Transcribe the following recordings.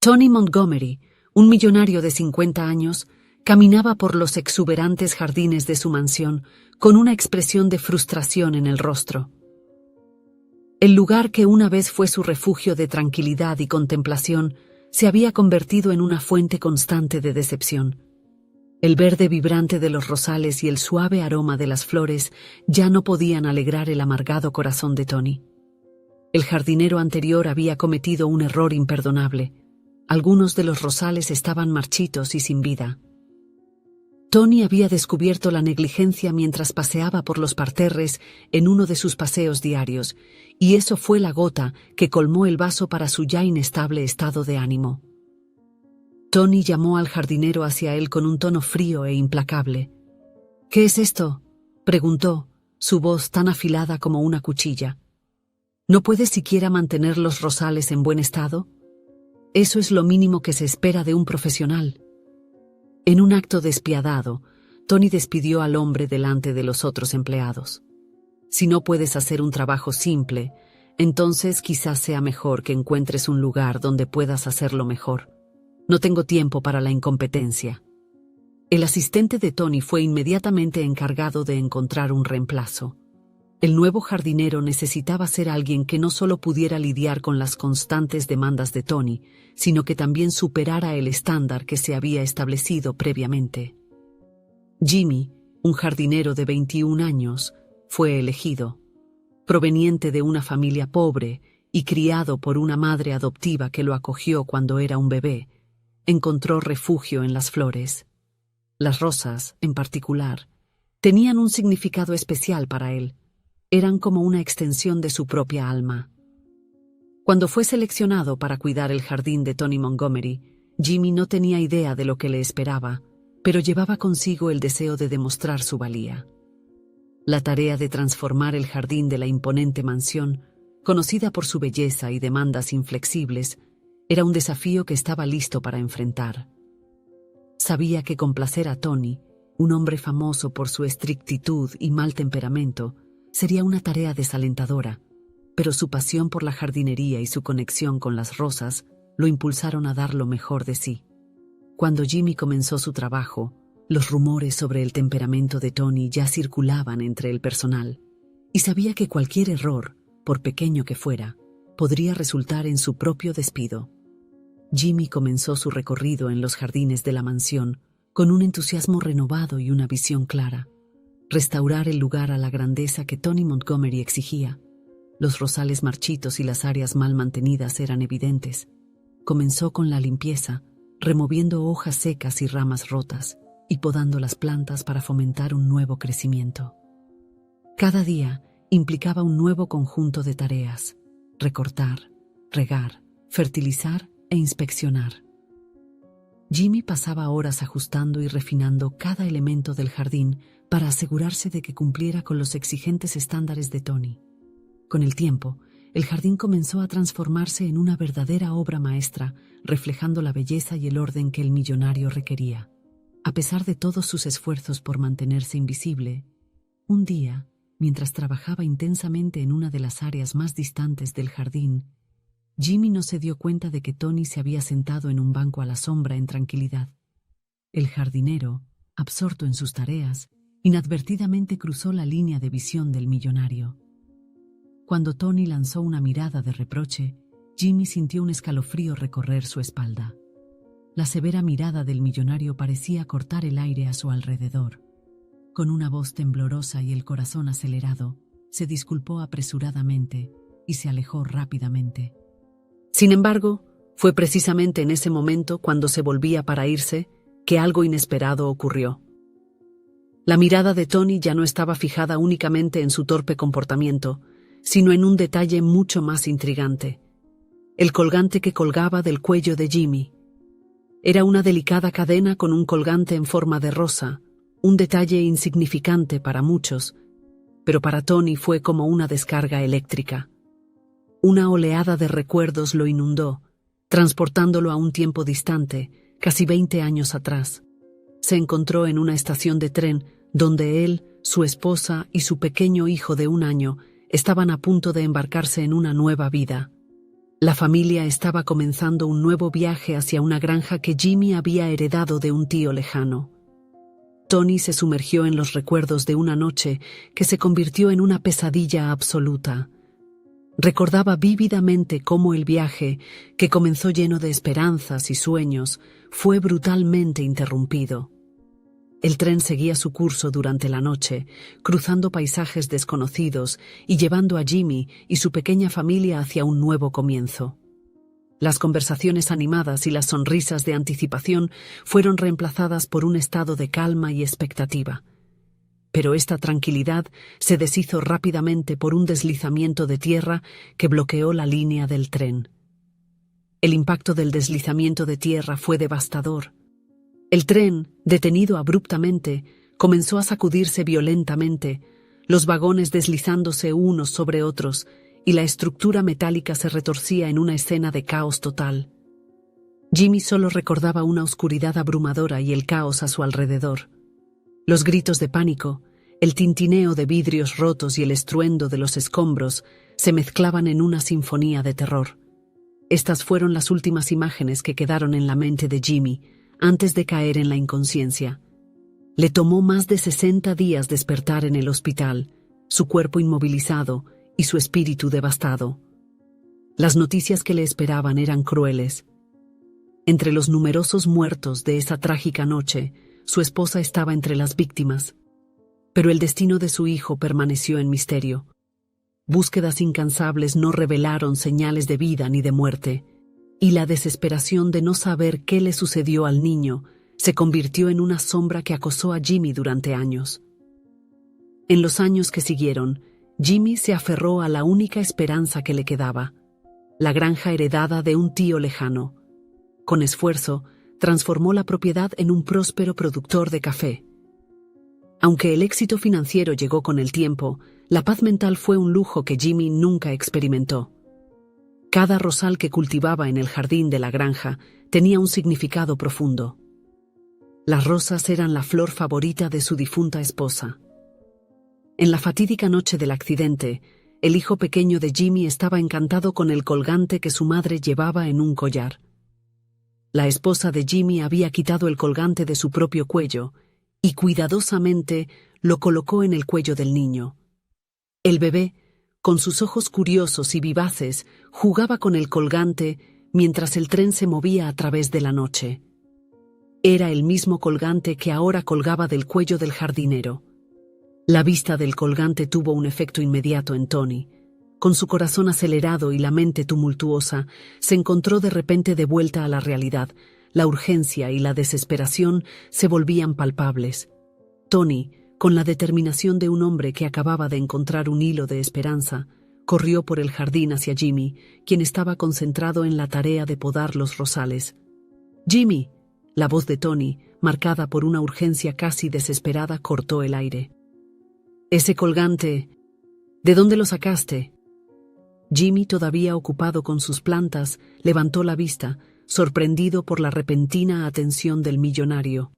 Tony Montgomery, un millonario de 50 años, caminaba por los exuberantes jardines de su mansión con una expresión de frustración en el rostro. El lugar que una vez fue su refugio de tranquilidad y contemplación se había convertido en una fuente constante de decepción. El verde vibrante de los rosales y el suave aroma de las flores ya no podían alegrar el amargado corazón de Tony. El jardinero anterior había cometido un error imperdonable. Algunos de los rosales estaban marchitos y sin vida. Tony había descubierto la negligencia mientras paseaba por los parterres en uno de sus paseos diarios, y eso fue la gota que colmó el vaso para su ya inestable estado de ánimo. Tony llamó al jardinero hacia él con un tono frío e implacable. «¿Qué es esto?», preguntó, su voz tan afilada como una cuchilla. «¿No puedes siquiera mantener los rosales en buen estado? Eso es lo mínimo que se espera de un profesional». En un acto despiadado, Tony despidió al hombre delante de los otros empleados. «Si no puedes hacer un trabajo simple, entonces quizás sea mejor que encuentres un lugar donde puedas hacerlo mejor. No tengo tiempo para la incompetencia». El asistente de Tony fue inmediatamente encargado de encontrar un reemplazo. El nuevo jardinero necesitaba ser alguien que no solo pudiera lidiar con las constantes demandas de Tony, sino que también superara el estándar que se había establecido previamente. Jimmy, un jardinero de 21 años, fue elegido. Proveniente de una familia pobre y criado por una madre adoptiva que lo acogió cuando era un bebé, encontró refugio en las flores. Las rosas, en particular, tenían un significado especial para él. Eran como una extensión de su propia alma. Cuando fue seleccionado para cuidar el jardín de Tony Montgomery, Jimmy no tenía idea de lo que le esperaba, pero llevaba consigo el deseo de demostrar su valía. La tarea de transformar el jardín de la imponente mansión, conocida por su belleza y demandas inflexibles, era un desafío que estaba listo para enfrentar. Sabía que complacer a Tony, un hombre famoso por su estrictitud y mal temperamento, sería una tarea desalentadora, pero su pasión por la jardinería y su conexión con las rosas lo impulsaron a dar lo mejor de sí. Cuando Jimmy comenzó su trabajo, los rumores sobre el temperamento de Tony ya circulaban entre el personal, y sabía que cualquier error, por pequeño que fuera, podría resultar en su propio despido. Jimmy comenzó su recorrido en los jardines de la mansión con un entusiasmo renovado y una visión clara. Restaurar el lugar a la grandeza que Tony Montgomery exigía. Los rosales marchitos y las áreas mal mantenidas eran evidentes. Comenzó con la limpieza, removiendo hojas secas y ramas rotas, y podando las plantas para fomentar un nuevo crecimiento. Cada día implicaba un nuevo conjunto de tareas: recortar, regar, fertilizar e inspeccionar. Jimmy pasaba horas ajustando y refinando cada elemento del jardín para asegurarse de que cumpliera con los exigentes estándares de Tony. Con el tiempo, el jardín comenzó a transformarse en una verdadera obra maestra, reflejando la belleza y el orden que el millonario requería. A pesar de todos sus esfuerzos por mantenerse invisible, un día, mientras trabajaba intensamente en una de las áreas más distantes del jardín, Jimmy no se dio cuenta de que Tony se había sentado en un banco a la sombra en tranquilidad. El jardinero, absorto en sus tareas, inadvertidamente cruzó la línea de visión del millonario. Cuando Tony lanzó una mirada de reproche, Jimmy sintió un escalofrío recorrer su espalda. La severa mirada del millonario parecía cortar el aire a su alrededor. Con una voz temblorosa y el corazón acelerado, se disculpó apresuradamente y se alejó rápidamente. Sin embargo, fue precisamente en ese momento, cuando se volvía para irse, que algo inesperado ocurrió. La mirada de Tony ya no estaba fijada únicamente en su torpe comportamiento, sino en un detalle mucho más intrigante: el colgante que colgaba del cuello de Jimmy. Era una delicada cadena con un colgante en forma de rosa, un detalle insignificante para muchos, pero para Tony fue como una descarga eléctrica. Una oleada de recuerdos lo inundó, transportándolo a un tiempo distante, casi 20 años atrás. Se encontró en una estación de tren donde él, su esposa y su pequeño hijo de 1 año estaban a punto de embarcarse en una nueva vida. La familia estaba comenzando un nuevo viaje hacia una granja que Jimmy había heredado de un tío lejano. Tony se sumergió en los recuerdos de una noche que se convirtió en una pesadilla absoluta. Recordaba vívidamente cómo el viaje, que comenzó lleno de esperanzas y sueños, fue brutalmente interrumpido. El tren seguía su curso durante la noche, cruzando paisajes desconocidos y llevando a Jimmy y su pequeña familia hacia un nuevo comienzo. Las conversaciones animadas y las sonrisas de anticipación fueron reemplazadas por un estado de calma y expectativa. Pero esta tranquilidad se deshizo rápidamente por un deslizamiento de tierra que bloqueó la línea del tren. El impacto del deslizamiento de tierra fue devastador. El tren, detenido abruptamente, comenzó a sacudirse violentamente, los vagones deslizándose unos sobre otros, y la estructura metálica se retorcía en una escena de caos total. Jimmy solo recordaba una oscuridad abrumadora y el caos a su alrededor. Los gritos de pánico, el tintineo de vidrios rotos y el estruendo de los escombros se mezclaban en una sinfonía de terror. Estas fueron las últimas imágenes que quedaron en la mente de Jimmy, antes de caer en la inconsciencia. Le tomó más de 60 días despertar en el hospital, su cuerpo inmovilizado y su espíritu devastado. Las noticias que le esperaban eran crueles. Entre los numerosos muertos de esa trágica noche, su esposa estaba entre las víctimas. Pero el destino de su hijo permaneció en misterio. Búsquedas incansables no revelaron señales de vida ni de muerte, y la desesperación de no saber qué le sucedió al niño se convirtió en una sombra que acosó a Jimmy durante años. En los años que siguieron, Jimmy se aferró a la única esperanza que le quedaba, la granja heredada de un tío lejano. Con esfuerzo, transformó la propiedad en un próspero productor de café. Aunque el éxito financiero llegó con el tiempo, la paz mental fue un lujo que Jimmy nunca experimentó. Cada rosal que cultivaba en el jardín de la granja tenía un significado profundo. Las rosas eran la flor favorita de su difunta esposa. En la fatídica noche del accidente, el hijo pequeño de Jimmy estaba encantado con el colgante que su madre llevaba en un collar. La esposa de Jimmy había quitado el colgante de su propio cuello y cuidadosamente lo colocó en el cuello del niño. El bebé, con sus ojos curiosos y vivaces, jugaba con el colgante mientras el tren se movía a través de la noche. Era el mismo colgante que ahora colgaba del cuello del jardinero. La vista del colgante tuvo un efecto inmediato en Tony. Con su corazón acelerado y la mente tumultuosa, se encontró de repente de vuelta a la realidad. La urgencia y la desesperación se volvían palpables. Tony, con la determinación de un hombre que acababa de encontrar un hilo de esperanza, corrió por el jardín hacia Jimmy, quien estaba concentrado en la tarea de podar los rosales. «¡Jimmy!». La voz de Tony, marcada por una urgencia casi desesperada, cortó el aire. «Ese colgante, ¿de dónde lo sacaste?». Jimmy, todavía ocupado con sus plantas, levantó la vista, sorprendido por la repentina atención del millonario.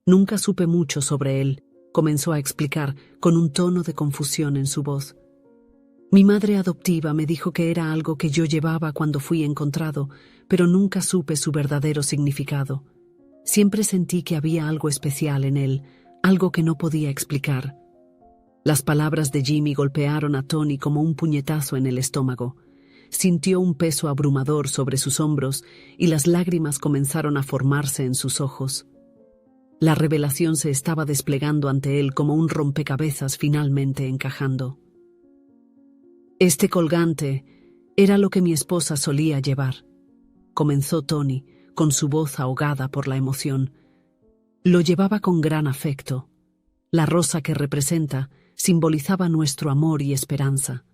«Nunca supe mucho sobre él», comenzó a explicar, con un tono de confusión en su voz. «Mi madre adoptiva me dijo que era algo que yo llevaba cuando fui encontrado, pero nunca supe su verdadero significado. Siempre sentí que había algo especial en él, algo que no podía explicar». Las palabras de Jimmy golpearon a Tony como un puñetazo en el estómago. Sintió un peso abrumador sobre sus hombros y las lágrimas comenzaron a formarse en sus ojos. La revelación se estaba desplegando ante él como un rompecabezas finalmente encajando. «Este colgante era lo que mi esposa solía llevar», comenzó Tony, con su voz ahogada por la emoción. «Lo llevaba con gran afecto. La rosa que representa simbolizaba nuestro amor y esperanza.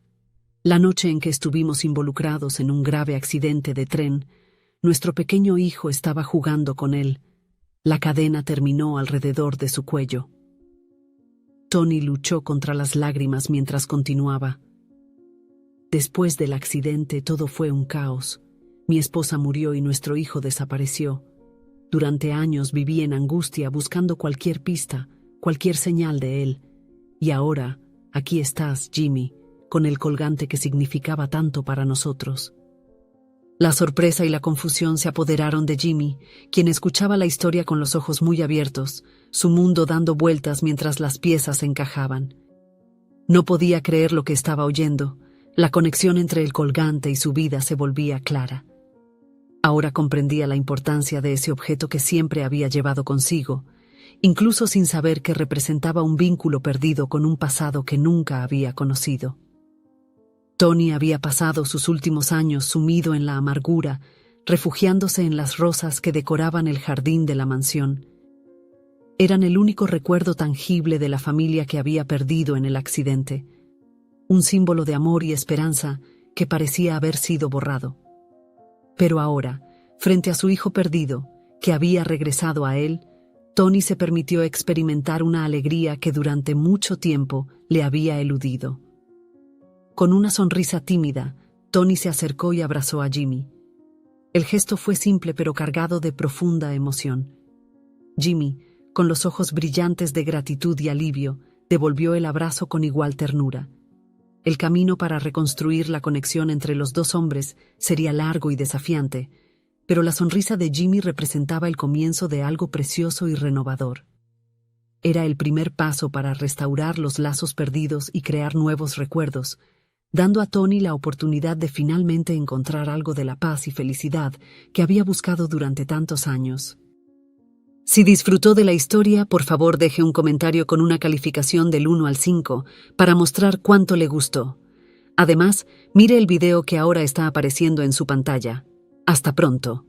La noche en que estuvimos involucrados en un grave accidente de tren, nuestro pequeño hijo estaba jugando con él. La cadena terminó alrededor de su cuello». Tony luchó contra las lágrimas mientras continuaba. «Después del accidente todo fue un caos. Mi esposa murió y nuestro hijo desapareció. Durante años viví en angustia buscando cualquier pista, cualquier señal de él. Y ahora, aquí estás, Jimmy, con el colgante que significaba tanto para nosotros». La sorpresa y la confusión se apoderaron de Jimmy, quien escuchaba la historia con los ojos muy abiertos, su mundo dando vueltas mientras las piezas se encajaban. No podía creer lo que estaba oyendo. La conexión entre el colgante y su vida se volvía clara. Ahora comprendía la importancia de ese objeto que siempre había llevado consigo, incluso sin saber que representaba un vínculo perdido con un pasado que nunca había conocido. Tony había pasado sus últimos años sumido en la amargura, refugiándose en las rosas que decoraban el jardín de la mansión. Eran el único recuerdo tangible de la familia que había perdido en el accidente, un símbolo de amor y esperanza que parecía haber sido borrado. Pero ahora, frente a su hijo perdido, que había regresado a él, Tony se permitió experimentar una alegría que durante mucho tiempo le había eludido. Con una sonrisa tímida, Tony se acercó y abrazó a Jimmy. El gesto fue simple pero cargado de profunda emoción. Jimmy, con los ojos brillantes de gratitud y alivio, devolvió el abrazo con igual ternura. El camino para reconstruir la conexión entre los dos hombres sería largo y desafiante, pero la sonrisa de Jimmy representaba el comienzo de algo precioso y renovador. Era el primer paso para restaurar los lazos perdidos y crear nuevos recuerdos, dando a Tony la oportunidad de finalmente encontrar algo de la paz y felicidad que había buscado durante tantos años. Si disfrutó de la historia, por favor deje un comentario con una calificación del 1 al 5 para mostrar cuánto le gustó. Además, mire el video que ahora está apareciendo en su pantalla. Hasta pronto.